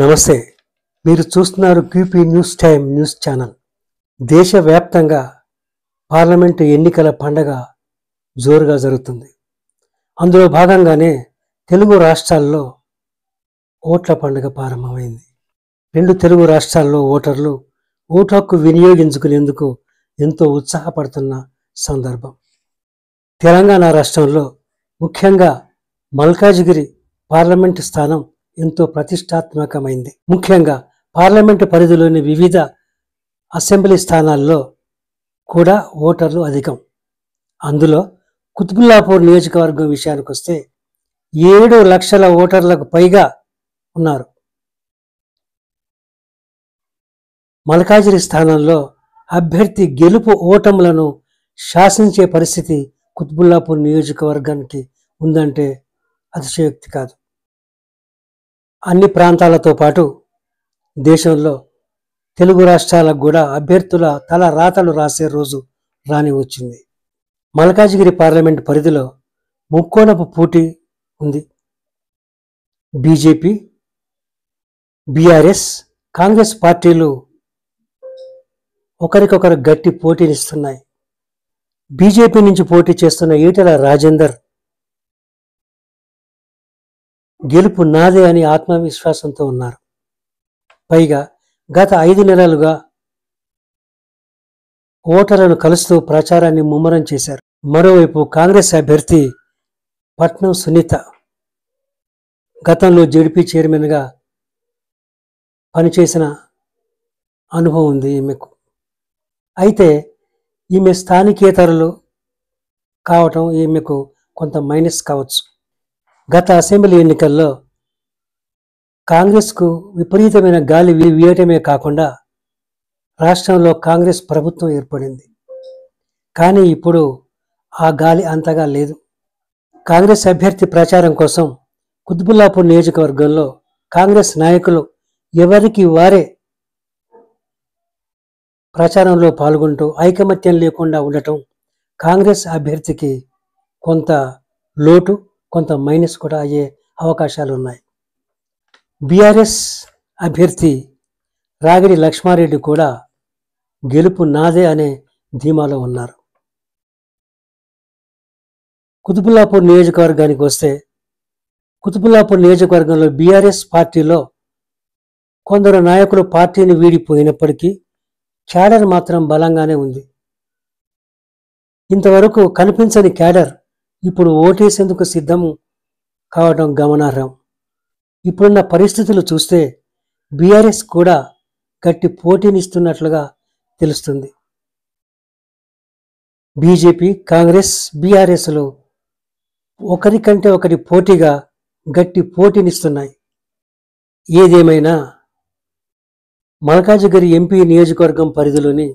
నమస్తే. మీరు చూస్తున్నారు QP news time news channel. దేశవ్యాప్తంగా పార్లమెంటు ఎన్నికల పండగ జోరుగా జరుగుతుంది. అందులో భాగంగానే తెలుగు రాష్ట్రాల్లో ఓట్ల పండుగ ప్రారంభమైంది. 2 తెలుగు రాష్ట్రాల్లో ఓటర్లు ఓటు హక్కు వినియోగించుకునేందుకు ఎంతో ఉత్సాహపడుతున్న సందర్భం. తెలంగాణ రాష్ట్రంలో ముఖ్యంగా మల్కాజిగిరి పార్లమెంటు స్థానం ఎంతో ప్రతిష్టాత్మకమైంది. ముఖ్యంగా పార్లమెంటు పరిధిలోని వివిధ అసెంబ్లీ స్థానాల్లో కూడా ఓటర్లు అధికం. అందులో కుతుబుల్లాపూర్ నియోజకవర్గం విషయానికి వస్తే 7 లక్షల ఓటర్లకు పైగా ఉన్నారు. మల్కాజిగిరి స్థానంలో అభ్యర్థి గెలుపు ఓటములను శాసించే పరిస్థితి కుతుబుల్లాపూర్ నియోజకవర్గానికి ఉందంటే అతిశయోక్తి కాదు. అన్ని ప్రాంతాలతో పాటు దేశంలో తెలుగు రాష్ట్రాలకు కూడా అభ్యర్థుల తల రాతలు రాసే రోజు రాని వచ్చింది. మల్కాజిగిరి పార్లమెంట్ పరిధిలో ముక్కోణపు పోటీ ఉంది. బీజేపీ, బీఆర్ఎస్, కాంగ్రెస్ పార్టీలు ఒకరికొకరు గట్టి పోటీనిస్తున్నాయి. బీజేపీ నుంచి పోటీ చేస్తున్న ఈటెల రాజేందర్ గెలుపు నాదే అని ఆత్మవిశ్వాసంతో ఉన్నారు. పైగా గత 5 నెలలుగా ఓటర్లను కలుస్తూ ప్రచారాన్ని ముమ్మరం చేశారు. మరోవైపు కాంగ్రెస్ అభ్యర్థి పట్నం సునీత గతంలో జెడ్పీ చైర్మన్గా పనిచేసిన అనుభవం ఉంది ఈమెకు. అయితే ఈమె స్థానికేతరులు కావటం ఈమెకు కొంత మైనస్ కావచ్చు. గత అసెంబ్లీ ఎన్నికల్లో కాంగ్రెస్కు విపరీతమైన గాలి వీయటమే కాకుండా రాష్ట్రంలో కాంగ్రెస్ ప్రభుత్వం ఏర్పడింది. కానీ ఇప్పుడు ఆ గాలి అంతగా లేదు. కాంగ్రెస్ అభ్యర్థి ప్రచారం కోసం కుతుబుల్లాపూర్ నియోజకవర్గంలో కాంగ్రెస్ నాయకులు ఎవరికి వారే ప్రచారంలో పాల్గొంటూ ఐకమత్యం లేకుండా ఉండటం కాంగ్రెస్ అభ్యర్థికి కొంత లోటు, కొంత మైనస్ కూడా అయ్యే అవకాశాలు ఉన్నాయి. బీఆర్ఎస్ అభ్యర్థి రాగిడి లక్ష్మారెడ్డి కూడా గెలుపు నాదే అనే ధీమాలో ఉన్నారు. కుతుబుల్లాపూర్ నియోజకవర్గానికి వస్తే కుతుబుల్లాపూర్ నియోజకవర్గంలో బీఆర్ఎస్ పార్టీలో కొందరు నాయకులు పార్టీని వీడిపోయినప్పటికీ క్యాడర్ మాత్రం బలంగానే ఉంది. ఇంతవరకు కనిపించని క్యాడర్ ఇప్పుడు ఓటేసేందుకు సిద్ధం కావడం గమనార్హం. ఇప్పుడున్న పరిస్థితులు చూస్తే బీఆర్ఎస్ కూడా గట్టి పోటీనిస్తున్నట్లుగా తెలుస్తుంది. బీజేపీ, కాంగ్రెస్, బీఆర్ఎస్లు ఒకరికంటే ఒకరి పోటీగా గట్టి పోటీనిస్తున్నాయి. ఏదేమైనా మల్కాజిగిరి ఎంపీ నియోజకవర్గం పరిధిలోని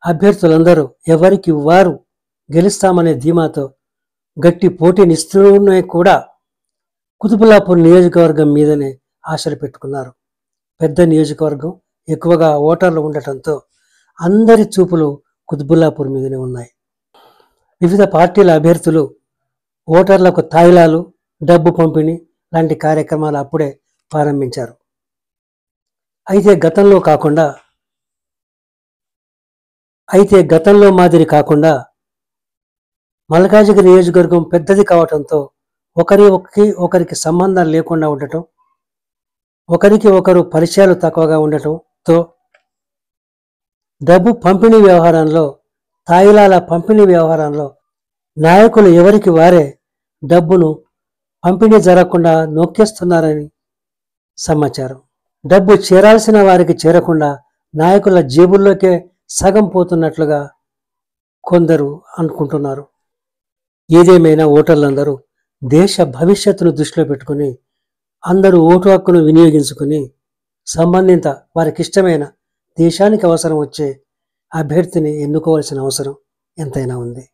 అభ్యర్థులందరూ ఎవరికి వారు గెలుస్తామనే ధీమాతో గట్టి పోటీనిస్తూనే కూడా కుతుబుల్లాపూర్ నియోజకవర్గం మీదనే ఆశలు పెట్టుకున్నారు. పెద్ద నియోజకవర్గం, ఎక్కువగా ఓటర్లు ఉండటంతో అందరి చూపులు కుతుబుల్లాపూర్ మీదనే ఉన్నాయి. వివిధ పార్టీల అభ్యర్థులు ఓటర్లకు తాయిలాలు, డబ్బు పంపిణీ లాంటి కార్యక్రమాలు అప్పుడే ప్రారంభించారు. అయితే గతంలో మాదిరి కాకుండా మల్కాజిగిరి నియోజకవర్గం పెద్దది కావడంతో ఒకరికి సంబంధం లేకుండా ఉండటం, ఒకరికి ఒకరు పరిచయాలు తక్కువగా ఉండటంతో డబ్బు పంపిణీ వ్యవహారంలో, తాయిలాల పంపిణీ వ్యవహారంలో నాయకులు ఎవరికి వారే డబ్బును పంపిణీ జరగకుండా నొక్కేస్తున్నారని సమాచారం. డబ్బు చేరాల్సిన వారికి చేరకుండా నాయకుల జేబుల్లోకే సగం పోతున్నట్లుగా కొందరు అనుకుంటున్నారు. ఏదేమైనా ఓటర్లందరూ దేశ భవిష్యత్తును దృష్టిలో పెట్టుకుని అందరూ ఓటు హక్కును వినియోగించుకుని సంబంధిత వారికి ఇష్టమైన దేశానికి అవసరం వచ్చే అభ్యర్థిని ఎన్నుకోవాల్సిన అవసరం ఎంతైనా ఉంది.